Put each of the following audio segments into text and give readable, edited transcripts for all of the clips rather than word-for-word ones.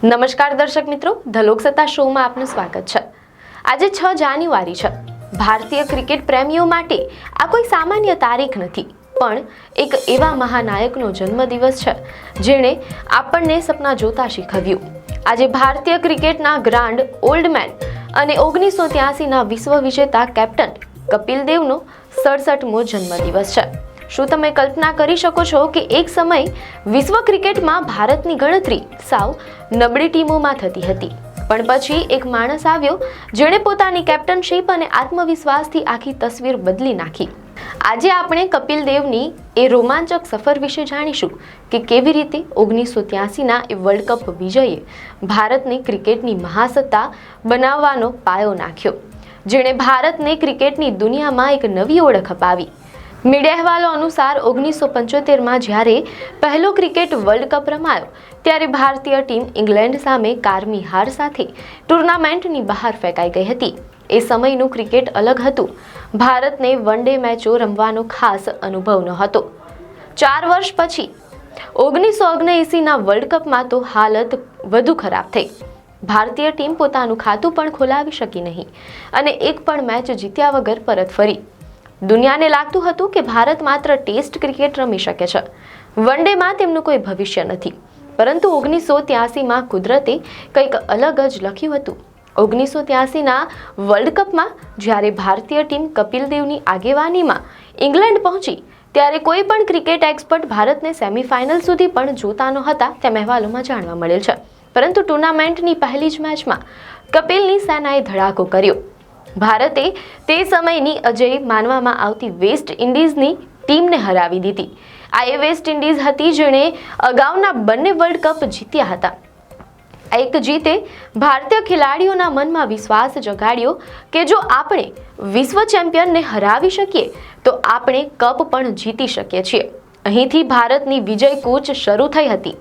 નમસ્કાર દર્શક મિત્રો, ધ લોકસત્તા શોમાં આપનું સ્વાગત છે। આજે 6 જાન્યુઆરી છે। ભારતીય ક્રિકેટ પ્રેમીઓ માટે આ કોઈ સામાન્ય તારીખ નથી, પણ એક એવા મહાનાયકનો જન્મદિવસ છે જેણે આપણને સપના જોતા શીખવ્યું। આજે ભારતીય ક્રિકેટના ગ્રાન્ડ ઓલ્ડ મેન અને 1983ના વિશ્વ વિજેતા કેપ્ટન કપિલ દેવનો 67મો જન્મદિવસ છે। શું તમે કલ્પના કરી શકો છો કે એક સમય વિશ્વ ક્રિકેટમાં ભારતની ગણતરી સાવ નબળી ટીમોમાં થતી હતી, પણ પછી એક માણસ આવ્યો જેણે પોતાની કેપ્ટનશીપ અને આત્મવિશ્વાસથી આખી તસવીર બદલી નાખી। આજે આપણે કપિલ દેવની એ રોમાંચક સફર વિશે જાણીશું કે કેવી રીતે 1983ના એ વર્લ્ડ કપ વિજયે ભારતને ક્રિકેટની મહાસત્તા બનાવવાનો પાયો નાખ્યો, જેણે ભારતને ક્રિકેટની દુનિયામાં એક નવી ઓળખ અપાવી। મીડિયા અહેવાલો અનુસાર 1975માં જ્યારે પહેલો ક્રિકેટ વર્લ્ડ કપ રમાયો ત્યારે ભારતીય ટીમ ઇંગ્લેન્ડ સામે કારમી હાર સાથે ટુર્નામેન્ટની બહાર ફેંકાઈ ગઈ હતી। એ સમયનું ક્રિકેટ અલગ હતું। ભારતને વન ડે મેચો રમવાનો ખાસ અનુભવ નહોતો। 4 વર્ષ પછી 1979ના વર્લ્ડ કપમાં તો હાલત વધુ ખરાબ થઈ। ભારતીય ટીમ પોતાનું ખાતું પણ ખોલાવી શકી નહીં અને એક પણ મેચ જીત્યા વગર પરત ફરી। દુનિયાને લાગતું હતું કે ભારત માત્ર ટેસ્ટ ક્રિકેટ રમી શકે છે, વન ડેમાં તેમનું કોઈ ભવિષ્ય નથી, પરંતુ 1983માં કુદરતે કંઈક અલગ જ લખ્યું હતું। 1983ના વર્લ્ડ કપમાં જ્યારે ભારતીય ટીમ કપિલ દેવની આગેવાનીમાં ઇંગ્લેન્ડ પહોંચી ત્યારે કોઈ પણ ક્રિકેટ એક્સપર્ટ ભારતને સેમીફાઇનલ સુધી પણ જોતા નહોતા તેમ અહેવાલોમાં જાણવા મળેલ છે, પરંતુ ટુર્નામેન્ટની પહેલી જ મેચમાં કપિલની સેનાએ ધડાકો કર્યો। ભારતે તે સમયની અજય માનવામાં આવતી વેસ્ટ ઇન્ડિઝની ટીમને હરાવી દીધી। આ એ વેસ્ટ ઇન્ડિઝ હતી જેણે અગાઉના બંને વર્લ્ડ કપ જીત્યા હતા। આ એક જીતે ભારતીય ખેલાડીઓના મનમાં વિશ્વાસ જગાડ્યો કે જો આપણે વિશ્વ ચેમ્પિયનને હરાવી શકીએ તો આપણે કપ પણ જીતી શકીએ છીએ। અહીંથી ભારતની વિજય કૂચ શરૂ થઈ હતી।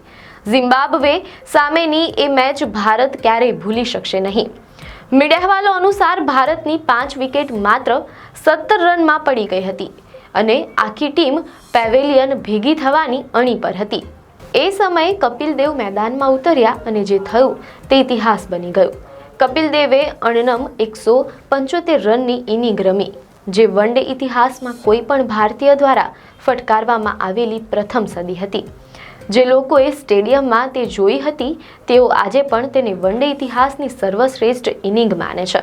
ઝિમ્બાબ્વે સામેની એ મેચ ભારત ક્યારેય ભૂલી શકશે નહીં। મીડિયા અહેવાલો અનુસાર ભારતની 5 વિકેટ માત્ર 17 રનમાં પડી ગઈ હતી અને આખી ટીમ પેવેલિયન ભેગી થવાની અણી પર હતી। એ સમયે કપિલ દેવ મેદાનમાં ઉતર્યા અને જે થયું તે ઇતિહાસ બની ગયો। કપિલ દેવે અણનમ 175 રનની ઇનિંગ રમી, જે વન ડે ઇતિહાસમાં કોઈ પણ ભારતીય દ્વારા ફટકારવામાં આવેલી પ્રથમ સદી હતી। જે લોકોએ સ્ટેડિયમમાં તે જોઈ હતી તેઓ આજે પણ તેને વન ડે ઇતિહાસની સર્વશ્રેષ્ઠ ઇનિંગ માને છે।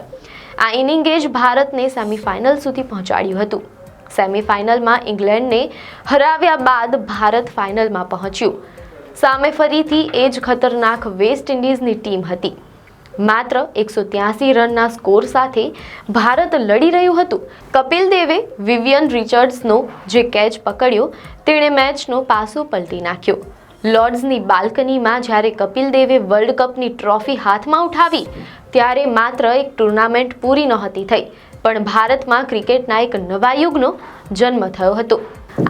આ ઇનિંગે જ ભારતને સેમીફાઇનલ સુધી પહોંચાડ્યું હતું। સેમીફાઇનલમાં ઇંગ્લેન્ડને હરાવ્યા બાદ ભારત ફાઇનલમાં પહોંચ્યું। સામે ફરીથી એ જ ખતરનાક વેસ્ટ ઇન્ડિઝની ટીમ હતી। માત્ર 183 રનના સ્કોર સાથે ભારત લડી રહ્યું હતું। કપિલ દેવે વિવિયન રિચર્ડ્સનો જે કેચ પકડ્યો તેણે મેચનો પાસો પલટી નાખ્યો। લોર્ડ્સની બાલ્કનીમાં જ્યારે કપિલ દેવે વર્લ્ડ કપની ટ્રોફી હાથમાં ઉઠાવી ત્યારે માત્ર એક ટુર્નામેન્ટ પૂરી નહોતી થઈ, પણ ભારતમાં ક્રિકેટના એક નવા યુગનો જન્મ થયો હતો।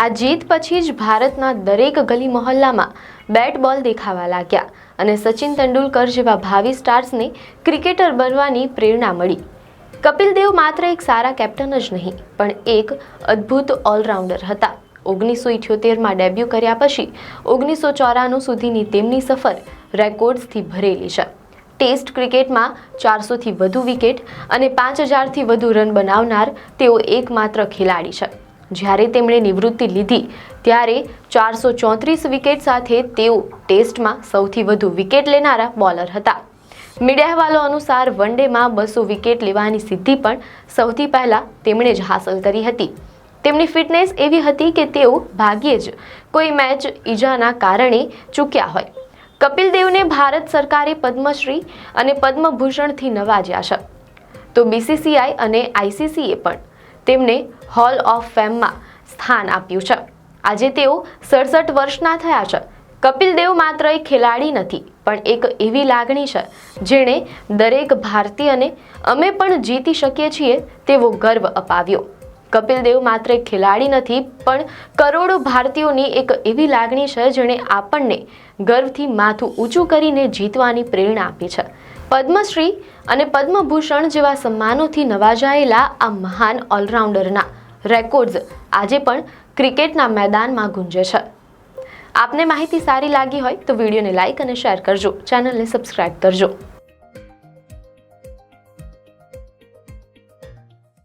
આ જીત પછી જ ભારતના દરેક ગલી મહોલ્લામાં બેટ બોલ દેખાવા લાગ્યા અને સચિન તેંડુલકર જેવા ભાવિ સ્ટાર્સને ક્રિકેટર બનવાની પ્રેરણા મળી। કપિલ દેવ માત્ર એક સારા કેપ્ટન જ નહીં, પણ એક અદ્ભુત ઓલરાઉન્ડર હતા। 1978માં ડેબ્યુ કર્યા પછી 1994 સુધીની તેમની સફર રેકોર્ડ્સથી ભરેલી છે। ટેસ્ટ ક્રિકેટમાં 400થી વધુ વિકેટ અને 5000થી વધુ રન બનાવનાર તેઓ એકમાત્ર ખેલાડી છે। જ્યારે તેમણે નિવૃત્તિ લીધી ત્યારે 434 વિકેટ સાથે તેઓ ટેસ્ટમાં સૌથી વધુ વિકેટ લેનારા બોલર હતા। મીડિયા અહેવાલો અનુસાર વન ડેમાં 200 વિકેટ લેવાની સિદ્ધિ પણ સૌથી પહેલા તેમણે જ હાંસલ કરી હતી। તેમની ફિટનેસ એવી હતી કે તેઓ ભાગ્યે જ કોઈ મેચ ઈજાના કારણે ચૂક્યા હોય। કપિલ દેવને ભારત સરકારે પદ્મશ્રી અને પદ્મભૂષણથી નવાજ્યા છે, તો BCCI અને ICCએ પણ તેમને હોલ ઓફ ફેમમાં સ્થાન આપ્યું છે। આજે તેઓ 67 વર્ષના થયા છે। કપિલ દેવ માત્ર એક ખેલાડી નથી, પણ એક એવી લાગણી છે જેણે દરેક ભારતીયને અમે પણ જીતી શકીએ છીએ તેવો ગર્વ અપાવ્યો। કપિલ દેવ માત્ર એક ખેલાડી નથી, પણ કરોડો ભારતીયોની એક એવી લાગણી છે જેણે આપણને ગર્વથી માથું ઊંચું કરીને જીતવાની પ્રેરણા આપી છે। પદ્મશ્રી અને પદ્મભૂષણ જેવા સન્માનોથી નવાજાયેલા આ મહાન ઓલરાઉન્ડરના રેકોર્ડ્સ આજે પણ ક્રિકેટના મેદાનમાં ગુંજે છે। આ આપને માહિતી સારી લાગી હોય તો વિડીયોને લાઇક અને શેર કરજો, ચેનલને સબસ્ક્રાઇબ કરજો.